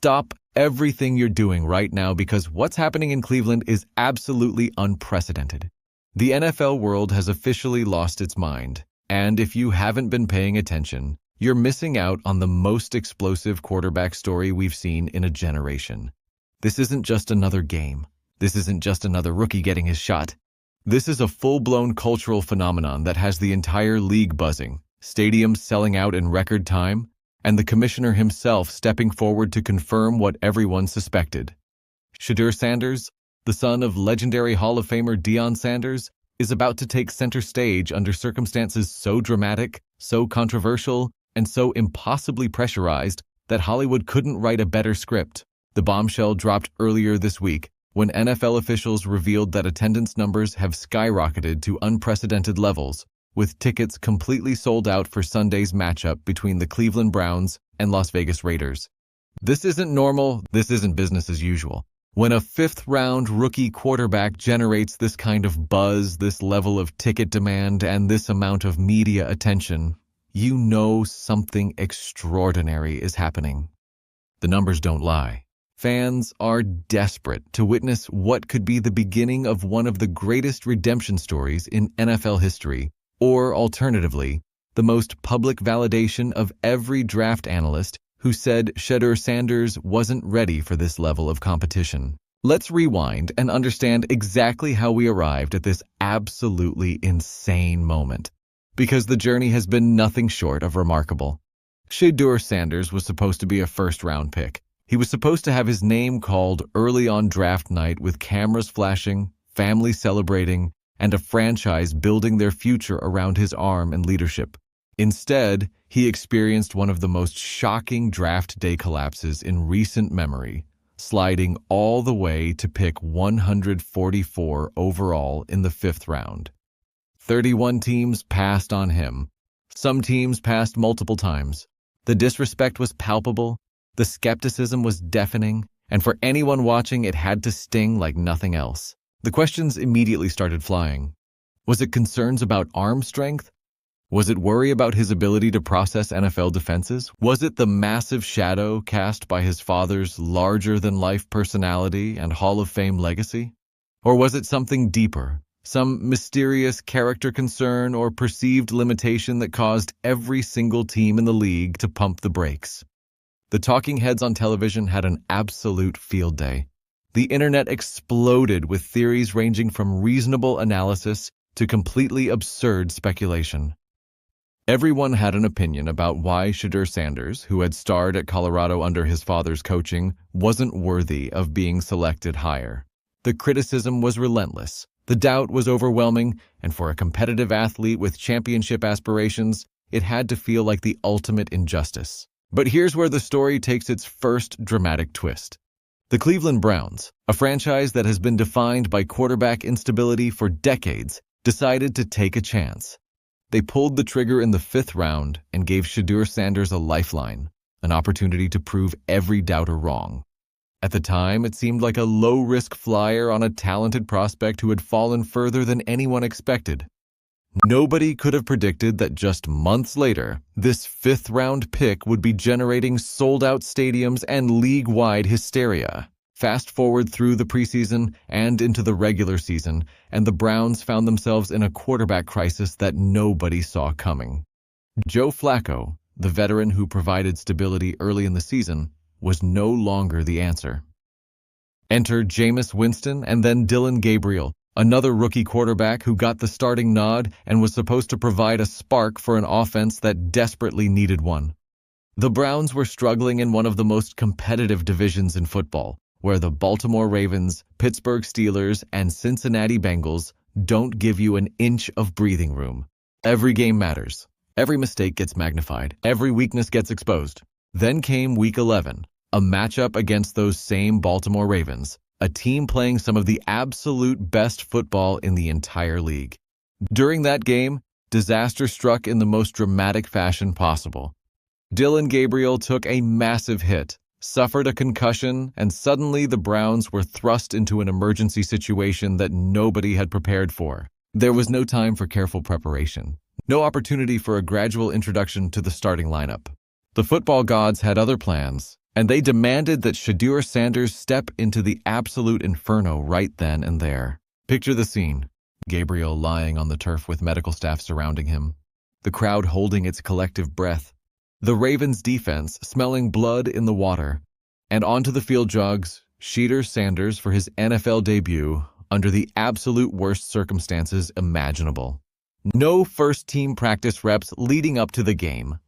Stop everything you're doing right now because what's happening in Cleveland is absolutely unprecedented. The NFL world has officially lost its mind, and if you haven't been paying attention, you're missing out on the most explosive quarterback story we've seen in a generation. This isn't just another game. This isn't just another rookie getting his shot. This is a full-blown cultural phenomenon that has the entire league buzzing, stadiums selling out in record time, and the commissioner himself stepping forward to confirm what everyone suspected. Shedeur Sanders, the son of legendary Hall of Famer Deion Sanders, is about to take center stage under circumstances so dramatic, so controversial, and so impossibly pressurized that Hollywood couldn't write a better script. The bombshell dropped earlier this week when NFL officials revealed that attendance numbers have skyrocketed to unprecedented levels, with tickets completely sold out for Sunday's matchup between the Cleveland Browns and Las Vegas Raiders. This isn't normal, this isn't business as usual. When a fifth-round rookie quarterback generates this kind of buzz, this level of ticket demand, and this amount of media attention, you know something extraordinary is happening. The numbers don't lie. Fans are desperate to witness what could be the beginning of one of the greatest redemption stories in NFL history, or alternatively, the most public validation of every draft analyst who said Shedeur Sanders wasn't ready for this level of competition. Let's rewind and understand exactly how we arrived at this absolutely insane moment, because the journey has been nothing short of remarkable. Shedeur Sanders was supposed to be a first-round pick. He was supposed to have his name called early on draft night with cameras flashing, family celebrating, and a franchise building their future around his arm and leadership. Instead, he experienced one of the most shocking draft day collapses in recent memory, sliding all the way to pick 144 overall in the fifth round. 31 teams passed on him. Some teams passed multiple times. The disrespect was palpable, the skepticism was deafening, and for anyone watching, it had to sting like nothing else. The questions immediately started flying. Was it concerns about arm strength? Was it worry about his ability to process NFL defenses? Was it the massive shadow cast by his father's larger-than-life personality and Hall of Fame legacy? Or was it something deeper, some mysterious character concern or perceived limitation that caused every single team in the league to pump the brakes? The talking heads on television had an absolute field day. The internet exploded with theories ranging from reasonable analysis to completely absurd speculation. Everyone had an opinion about why Shedeur Sanders, who had starred at Colorado under his father's coaching, wasn't worthy of being selected higher. The criticism was relentless, the doubt was overwhelming, and for a competitive athlete with championship aspirations, it had to feel like the ultimate injustice. But here's where the story takes its first dramatic twist. The Cleveland Browns, a franchise that has been defined by quarterback instability for decades, decided to take a chance. They pulled the trigger in the fifth round and gave Shedeur Sanders a lifeline, an opportunity to prove every doubter wrong. At the time, it seemed like a low-risk flyer on a talented prospect who had fallen further than anyone expected. Nobody could have predicted that just months later, this fifth-round pick would be generating sold-out stadiums and league-wide hysteria. Fast forward through the preseason and into the regular season, and the Browns found themselves in a quarterback crisis that nobody saw coming. Joe Flacco, the veteran who provided stability early in the season, was no longer the answer. Enter Jameis Winston and then Dillon Gabriel, another rookie quarterback who got the starting nod and was supposed to provide a spark for an offense that desperately needed one. The Browns were struggling in one of the most competitive divisions in football, where the Baltimore Ravens, Pittsburgh Steelers, and Cincinnati Bengals don't give you an inch of breathing room. Every game matters. Every mistake gets magnified. Every weakness gets exposed. Then came Week 11, a matchup against those same Baltimore Ravens, a team playing some of the absolute best football in the entire league. During that game, disaster struck in the most dramatic fashion possible. Dillon Gabriel took a massive hit, suffered a concussion, and suddenly the Browns were thrust into an emergency situation that nobody had prepared for. There was no time for careful preparation, no opportunity for a gradual introduction to the starting lineup. The football gods had other plans, and they demanded that Shedeur Sanders step into the absolute inferno right then and there. Picture the scene. Gabriel lying on the turf with medical staff surrounding him, the crowd holding its collective breath, the Ravens' defense smelling blood in the water, and onto the field jogs Shedeur Sanders for his NFL debut under the absolute worst circumstances imaginable. No first-team practice reps leading up to the game.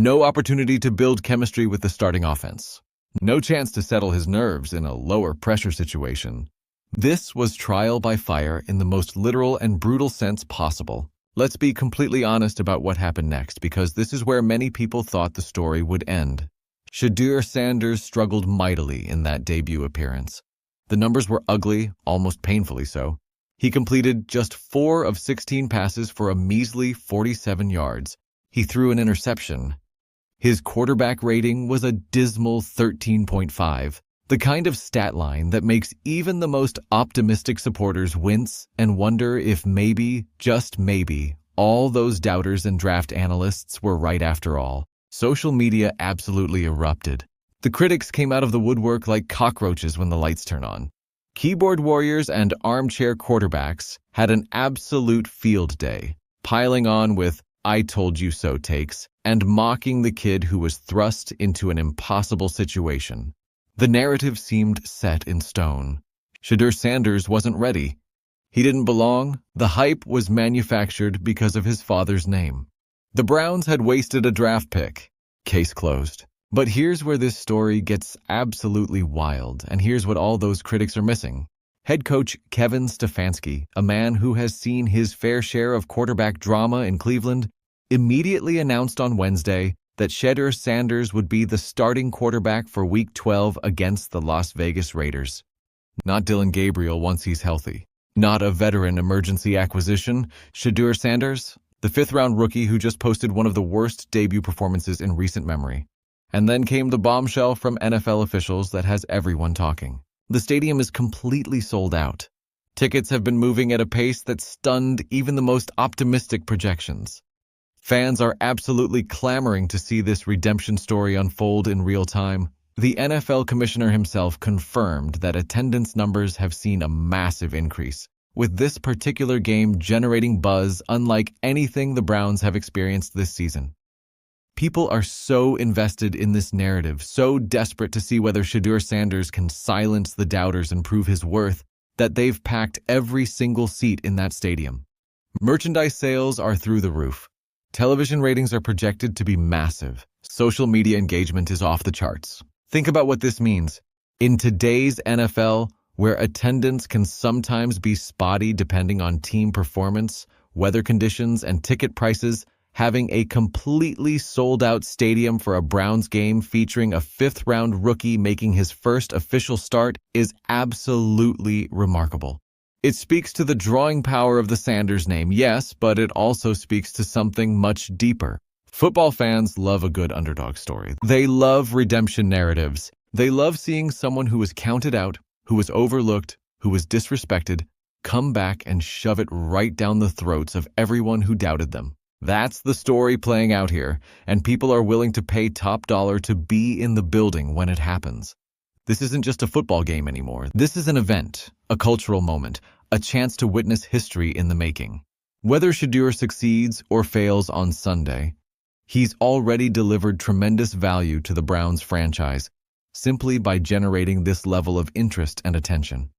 No opportunity to build chemistry with the starting offense. No chance to settle his nerves in a lower-pressure situation. This was trial by fire in the most literal and brutal sense possible. Let's be completely honest about what happened next, because this is where many people thought the story would end. Shedeur Sanders struggled mightily in that debut appearance. The numbers were ugly, almost painfully so. He completed just 4 of 16 passes for a measly 47 yards. He threw an interception. His quarterback rating was a dismal 13.5, the kind of stat line that makes even the most optimistic supporters wince and wonder if maybe, just maybe, all those doubters and draft analysts were right after all. Social media absolutely erupted. The critics came out of the woodwork like cockroaches when the lights turn on. Keyboard warriors and armchair quarterbacks had an absolute field day, piling on with "I told you so" takes and mocking the kid who was thrust into an impossible situation. The narrative seemed set in stone. Shedeur Sanders wasn't ready. He didn't belong. The hype was manufactured because of his father's name. The Browns had wasted a draft pick. Case closed. But here's where this story gets absolutely wild, and here's what all those critics are missing. Head coach Kevin Stefanski, a man who has seen his fair share of quarterback drama in Cleveland, immediately announced on Wednesday that Shedeur Sanders would be the starting quarterback for Week 12 against the Las Vegas Raiders. Not Dylan Gabriel once he's healthy. Not a veteran emergency acquisition. Shedeur Sanders, the 5th-round rookie who just posted one of the worst debut performances in recent memory. And then came the bombshell from NFL officials that has everyone talking. The stadium is completely sold out. Tickets have been moving at a pace that stunned even the most optimistic projections. Fans are absolutely clamoring to see this redemption story unfold in real time. The NFL commissioner himself confirmed that attendance numbers have seen a massive increase, with this particular game generating buzz unlike anything the Browns have experienced this season. People are so invested in this narrative, so desperate to see whether Shedeur Sanders can silence the doubters and prove his worth, that they've packed every single seat in that stadium. Merchandise sales are through the roof. Television ratings are projected to be massive. Social media engagement is off the charts. Think about what this means. In today's NFL, where attendance can sometimes be spotty depending on team performance, weather conditions, and ticket prices, having a completely sold-out stadium for a Browns game featuring a 5th-round rookie making his first official start is absolutely remarkable. It speaks to the drawing power of the Sanders name, yes, but it also speaks to something much deeper. Football fans love a good underdog story. They love redemption narratives. They love seeing someone who was counted out, who was overlooked, who was disrespected, come back and shove it right down the throats of everyone who doubted them. That's the story playing out here, and people are willing to pay top dollar to be in the building when it happens. This isn't just a football game anymore. This is an event, a cultural moment, a chance to witness history in the making. Whether Shedeur succeeds or fails on Sunday, he's already delivered tremendous value to the Browns franchise simply by generating this level of interest and attention.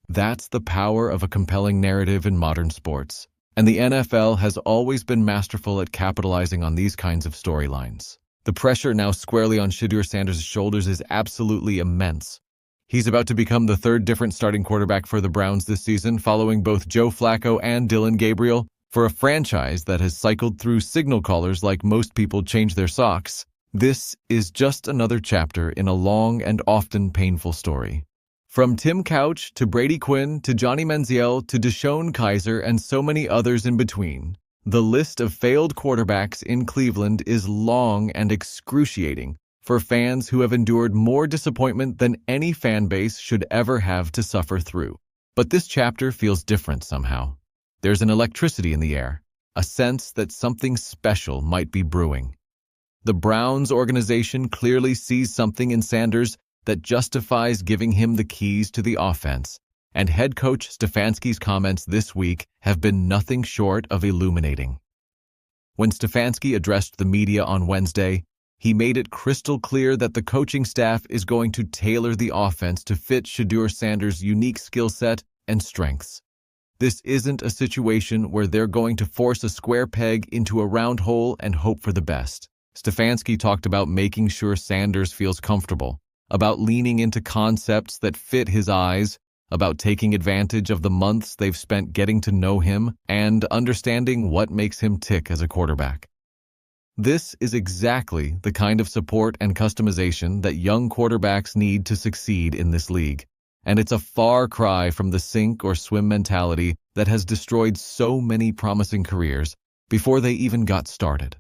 That's the power of a compelling narrative in modern sports. And the NFL has always been masterful at capitalizing on these kinds of storylines. The pressure now squarely on Shedeur Sanders' shoulders is absolutely immense. He's about to become the 3rd different starting quarterback for the Browns this season, following both Joe Flacco and Dylan Gabriel, for a franchise that has cycled through signal callers like most people change their socks. This is just another chapter in a long and often painful story. From Tim Couch to Brady Quinn to Johnny Manziel to Deshaun Kaiser and so many others in between, the list of failed quarterbacks in Cleveland is long and excruciating for fans who have endured more disappointment than any fan base should ever have to suffer through. But this chapter feels different somehow. There's an electricity in the air, a sense that something special might be brewing. The Browns organization clearly sees something in Sanders that justifies giving him the keys to the offense, and head coach Stefanski's comments this week have been nothing short of illuminating. When Stefanski addressed the media on Wednesday, he made it crystal clear that the coaching staff is going to tailor the offense to fit Shedeur Sanders' unique skill set and strengths. This isn't a situation where they're going to force a square peg into a round hole and hope for the best. Stefanski talked about making sure Sanders feels comfortable, about leaning into concepts that fit his eyes, about taking advantage of the months they've spent getting to know him and understanding what makes him tick as a quarterback. This is exactly the kind of support and customization that young quarterbacks need to succeed in this league, and it's a far cry from the sink or swim mentality that has destroyed so many promising careers before they even got started.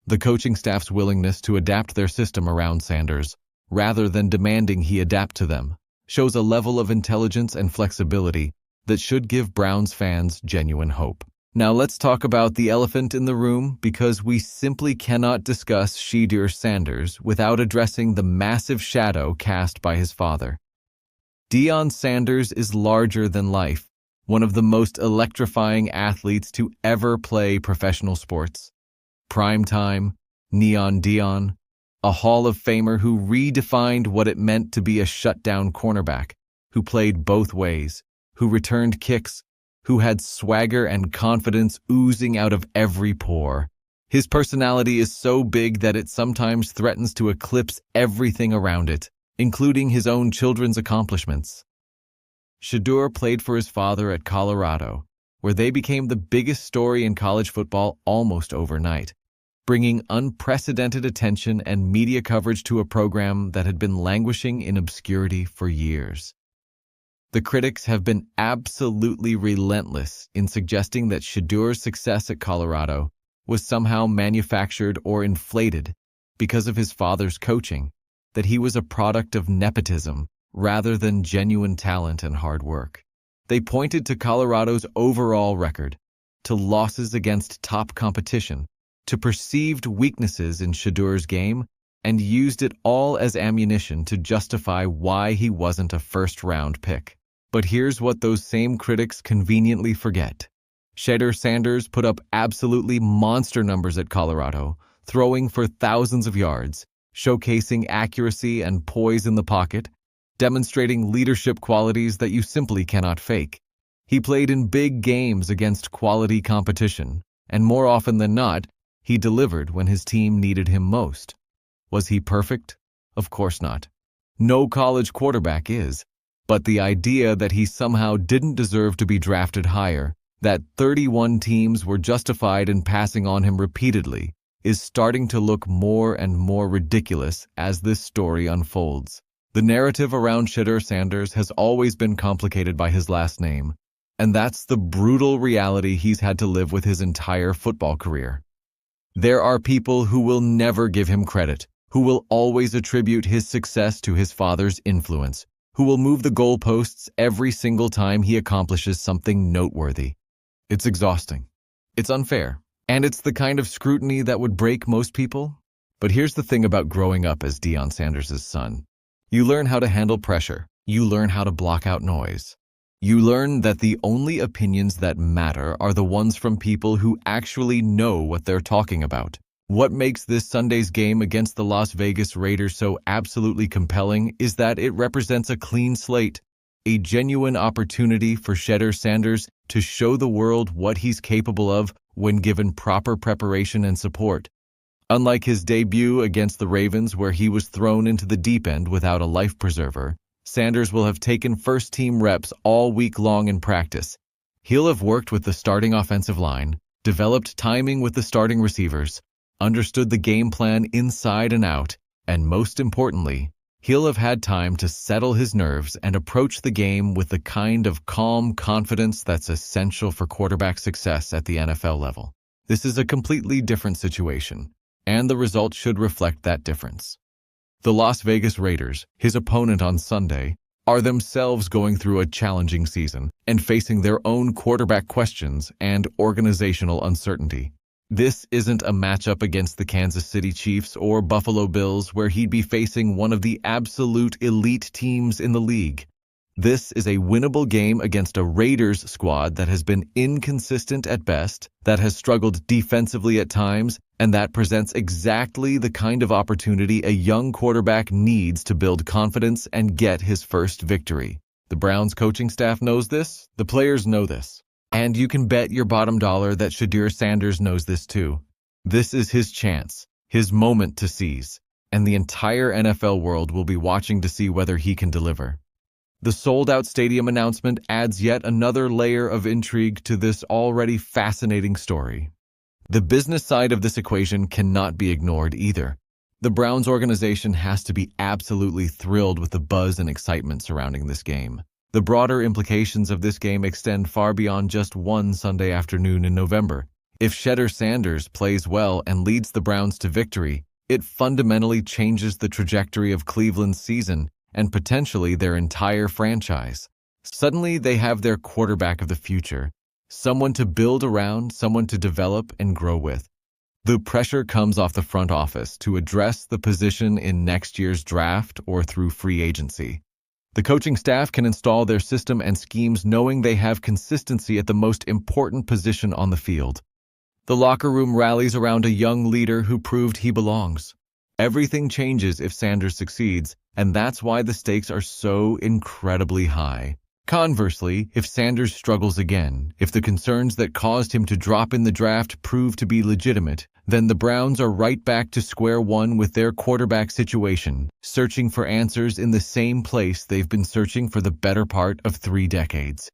The coaching staff's willingness to adapt their system around Sanders, rather than demanding he adapt to them, shows a level of intelligence and flexibility that should give Browns fans genuine hope. Now let's talk about the elephant in the room, because we simply cannot discuss Shedeur Sanders without addressing the massive shadow cast by his father. Deion Sanders is larger than life, one of the most electrifying athletes to ever play professional sports. Primetime, Neon Deion, a Hall of Famer who redefined what it meant to be a shutdown cornerback, who played both ways, who returned kicks, who had swagger and confidence oozing out of every pore. His personality is so big that it sometimes threatens to eclipse everything around it, including his own children's accomplishments. Shedeur played for his father at Colorado, where they became the biggest story in college football almost overnight, bringing unprecedented attention and media coverage to a program that had been languishing in obscurity for years. The critics have been absolutely relentless in suggesting that Shedeur's success at Colorado was somehow manufactured or inflated because of his father's coaching, that he was a product of nepotism rather than genuine talent and hard work. They pointed to Colorado's overall record, to losses against top competition, to perceived weaknesses in Shedeur's game, and used it all as ammunition to justify why he wasn't a first-round pick. But here's what those same critics conveniently forget. Shedeur Sanders put up absolutely monster numbers at Colorado, throwing for thousands of yards, showcasing accuracy and poise in the pocket, demonstrating leadership qualities that you simply cannot fake. He played in big games against quality competition, and more often than not, he delivered when his team needed him most. Was he perfect? Of course not. No college quarterback is. But the idea that he somehow didn't deserve to be drafted higher, that 31 teams were justified in passing on him repeatedly, is starting to look more and more ridiculous as this story unfolds. The narrative around Shedeur Sanders has always been complicated by his last name, and that's the brutal reality he's had to live with his entire football career. There are people who will never give him credit, who will always attribute his success to his father's influence, who will move the goalposts every single time he accomplishes something noteworthy. It's exhausting. It's unfair. And it's the kind of scrutiny that would break most people. But here's the thing about growing up as Deion Sanders' son. You learn how to handle pressure. You learn how to block out noise. You learn that the only opinions that matter are the ones from people who actually know what they're talking about. What makes this Sunday's game against the Las Vegas Raiders so absolutely compelling is that it represents a clean slate, a genuine opportunity for Shedeur Sanders to show the world what he's capable of when given proper preparation and support. Unlike his debut against the Ravens, where he was thrown into the deep end without a life preserver, Sanders will have taken first-team reps all week long in practice. He'll have worked with the starting offensive line, developed timing with the starting receivers, understood the game plan inside and out, and most importantly, he'll have had time to settle his nerves and approach the game with the kind of calm confidence that's essential for quarterback success at the NFL level. This is a completely different situation, and the results should reflect that difference. The Las Vegas Raiders, his opponent on Sunday, are themselves going through a challenging season and facing their own quarterback questions and organizational uncertainty. This isn't a matchup against the Kansas City Chiefs or Buffalo Bills where he'd be facing one of the absolute elite teams in the league. This is a winnable game against a Raiders squad that has been inconsistent at best, that has struggled defensively at times, and that presents exactly the kind of opportunity a young quarterback needs to build confidence and get his first victory. The Browns coaching staff knows this, the players know this. And you can bet your bottom dollar that Shedeur Sanders knows this too. This is his chance, his moment to seize, and the entire NFL world will be watching to see whether he can deliver. The sold-out stadium announcement adds yet another layer of intrigue to this already fascinating story. The business side of this equation cannot be ignored either. The Browns organization has to be absolutely thrilled with the buzz and excitement surrounding this game. The broader implications of this game extend far beyond just one Sunday afternoon in November. If Shedeur Sanders plays well and leads the Browns to victory, it fundamentally changes the trajectory of Cleveland's season and potentially their entire franchise. Suddenly, they have their quarterback of the future, someone to build around, someone to develop and grow with. The pressure comes off the front office to address the position in next year's draft or through free agency. The coaching staff can install their system and schemes knowing they have consistency at the most important position on the field. The locker room rallies around a young leader who proved he belongs. Everything changes if Sanders succeeds, and that's why the stakes are so incredibly high. Conversely, if Sanders struggles again, if the concerns that caused him to drop in the draft prove to be legitimate, then the Browns are right back to square one with their quarterback situation, searching for answers in the same place they've been searching for the better part of 3 decades.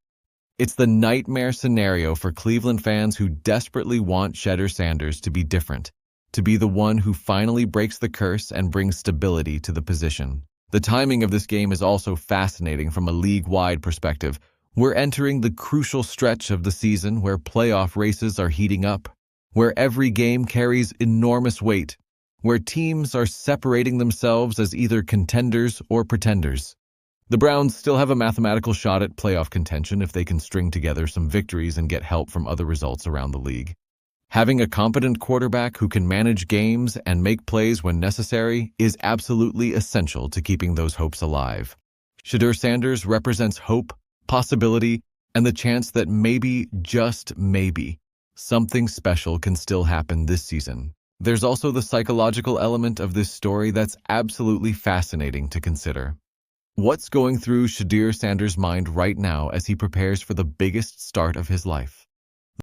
It's the nightmare scenario for Cleveland fans who desperately want Shedeur Sanders to be different, to be the one who finally breaks the curse and brings stability to the position. The timing of this game is also fascinating from a league-wide perspective. We're entering the crucial stretch of the season where playoff races are heating up, where every game carries enormous weight, where teams are separating themselves as either contenders or pretenders. The Browns still have a mathematical shot at playoff contention if they can string together some victories and get help from other results around the league. Having a competent quarterback who can manage games and make plays when necessary is absolutely essential to keeping those hopes alive. Shedeur Sanders represents hope, possibility, and the chance that maybe, just maybe, something special can still happen this season. There's also the psychological element of this story that's absolutely fascinating to consider. What's going through Shedeur Sanders' mind right now as he prepares for the biggest start of his life?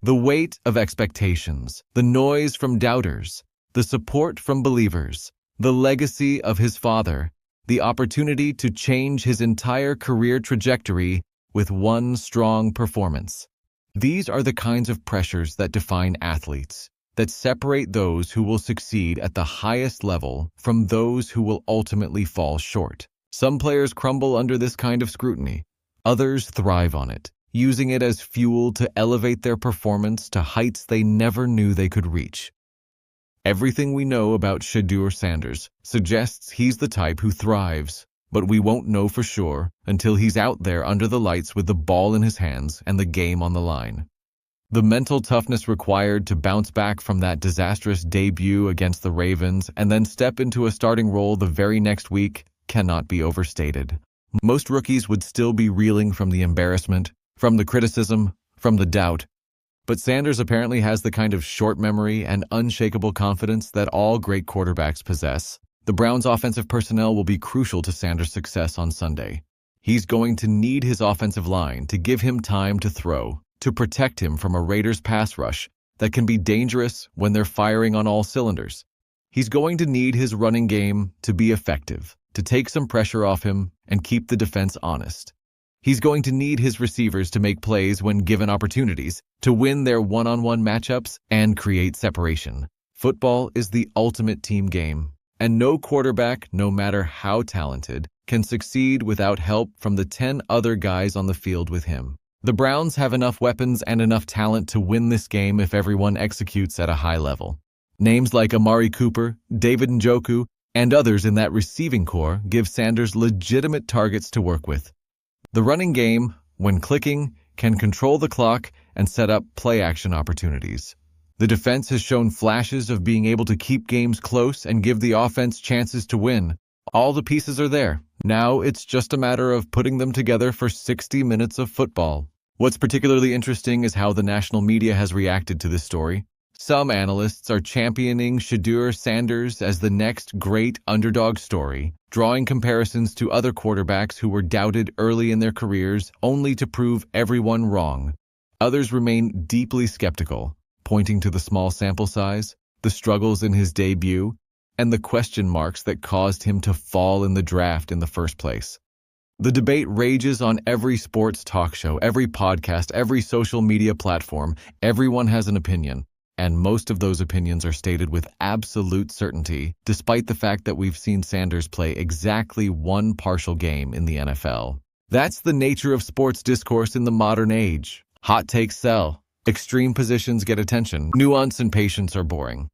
The weight of expectations, the noise from doubters, the support from believers, the legacy of his father, the opportunity to change his entire career trajectory with one strong performance. These are the kinds of pressures that define athletes, that separate those who will succeed at the highest level from those who will ultimately fall short. Some players crumble under this kind of scrutiny. Others thrive on it, using it as fuel to elevate their performance to heights they never knew they could reach. Everything we know about Shedeur Sanders suggests he's the type who thrives, but we won't know for sure until he's out there under the lights with the ball in his hands and the game on the line. The mental toughness required to bounce back from that disastrous debut against the Ravens and then step into a starting role the very next week cannot be overstated. Most rookies would still be reeling from the embarrassment, from the criticism, from the doubt. But Sanders apparently has the kind of short memory and unshakable confidence that all great quarterbacks possess. The Browns' offensive personnel will be crucial to Sanders' success on Sunday. He's going to need his offensive line to give him time to throw, to protect him from a Raiders pass rush that can be dangerous when they're firing on all cylinders. He's going to need his running game to be effective, to take some pressure off him and keep the defense honest. He's going to need his receivers to make plays when given opportunities, to win their one-on-one matchups and create separation. Football is the ultimate team game, and no quarterback, no matter how talented, can succeed without help from the 10 other guys on the field with him. The Browns have enough weapons and enough talent to win this game if everyone executes at a high level. Names like Amari Cooper, David Njoku, and others in that receiving core give Sanders legitimate targets to work with. The running game, when clicking, can control the clock and set up play-action opportunities. The defense has shown flashes of being able to keep games close and give the offense chances to win. All the pieces are there. Now it's just a matter of putting them together for 60 minutes of football. What's particularly interesting is how the national media has reacted to this story. Some analysts are championing Shedeur Sanders as the next great underdog story, drawing comparisons to other quarterbacks who were doubted early in their careers only to prove everyone wrong. Others remain deeply skeptical, pointing to the small sample size, the struggles in his debut, and the question marks that caused him to fall in the draft in the first place. The debate rages on every sports talk show, every podcast, every social media platform. Everyone has an opinion, and most of those opinions are stated with absolute certainty, despite the fact that we've seen Sanders play exactly one partial game in the NFL. That's the nature of sports discourse in the modern age. Hot takes sell. Extreme positions get attention. Nuance and patience are boring.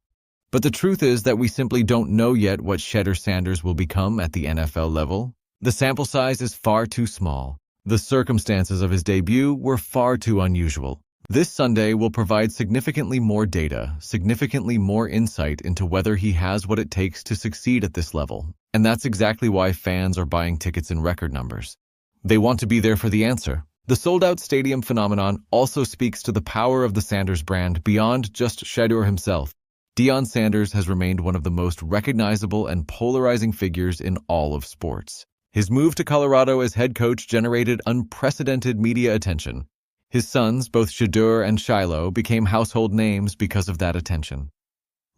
But the truth is that we simply don't know yet what Shedeur Sanders will become at the NFL level. The sample size is far too small. The circumstances of his debut were far too unusual. This Sunday will provide significantly more data, significantly more insight into whether he has what it takes to succeed at this level. And that's exactly why fans are buying tickets in record numbers. They want to be there for the answer. The sold-out stadium phenomenon also speaks to the power of the Sanders brand beyond just Shedeur himself. Deion Sanders has remained one of the most recognizable and polarizing figures in all of sports. His move to Colorado as head coach generated unprecedented media attention. His sons, both Shedeur and Shiloh, became household names because of that attention.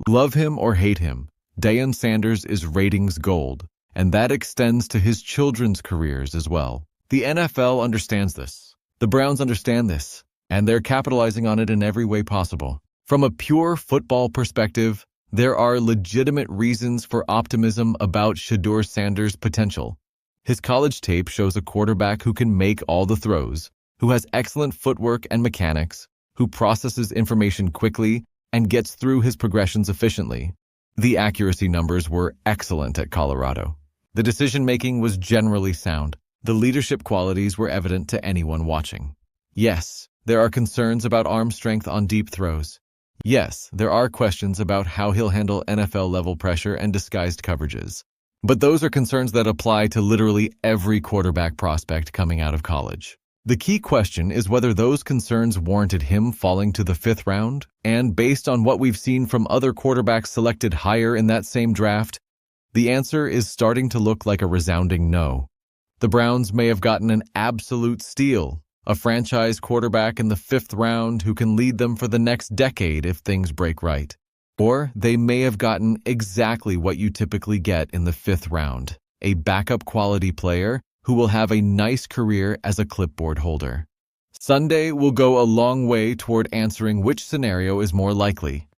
Love him or hate him, Deion Sanders is ratings gold, and that extends to his children's careers as well. The NFL understands this. The Browns understand this, and they're capitalizing on it in every way possible. From a pure football perspective, there are legitimate reasons for optimism about Shedeur Sanders' potential. His college tape shows a quarterback who can make all the throws, who has excellent footwork and mechanics, who processes information quickly and gets through his progressions efficiently. The accuracy numbers were excellent at Colorado. The decision-making was generally sound. The leadership qualities were evident to anyone watching. Yes, there are concerns about arm strength on deep throws. Yes, there are questions about how he'll handle NFL-level pressure and disguised coverages. But those are concerns that apply to literally every quarterback prospect coming out of college. The key question is whether those concerns warranted him falling to the 5th round, and based on what we've seen from other quarterbacks selected higher in that same draft, the answer is starting to look like a resounding no. The Browns may have gotten an absolute steal, a franchise quarterback in the 5th round who can lead them for the next decade if things break right. Or they may have gotten exactly what you typically get in the 5th round, a backup quality player who will have a nice career as a clipboard holder. Sunday will go a long way toward answering which scenario is more likely.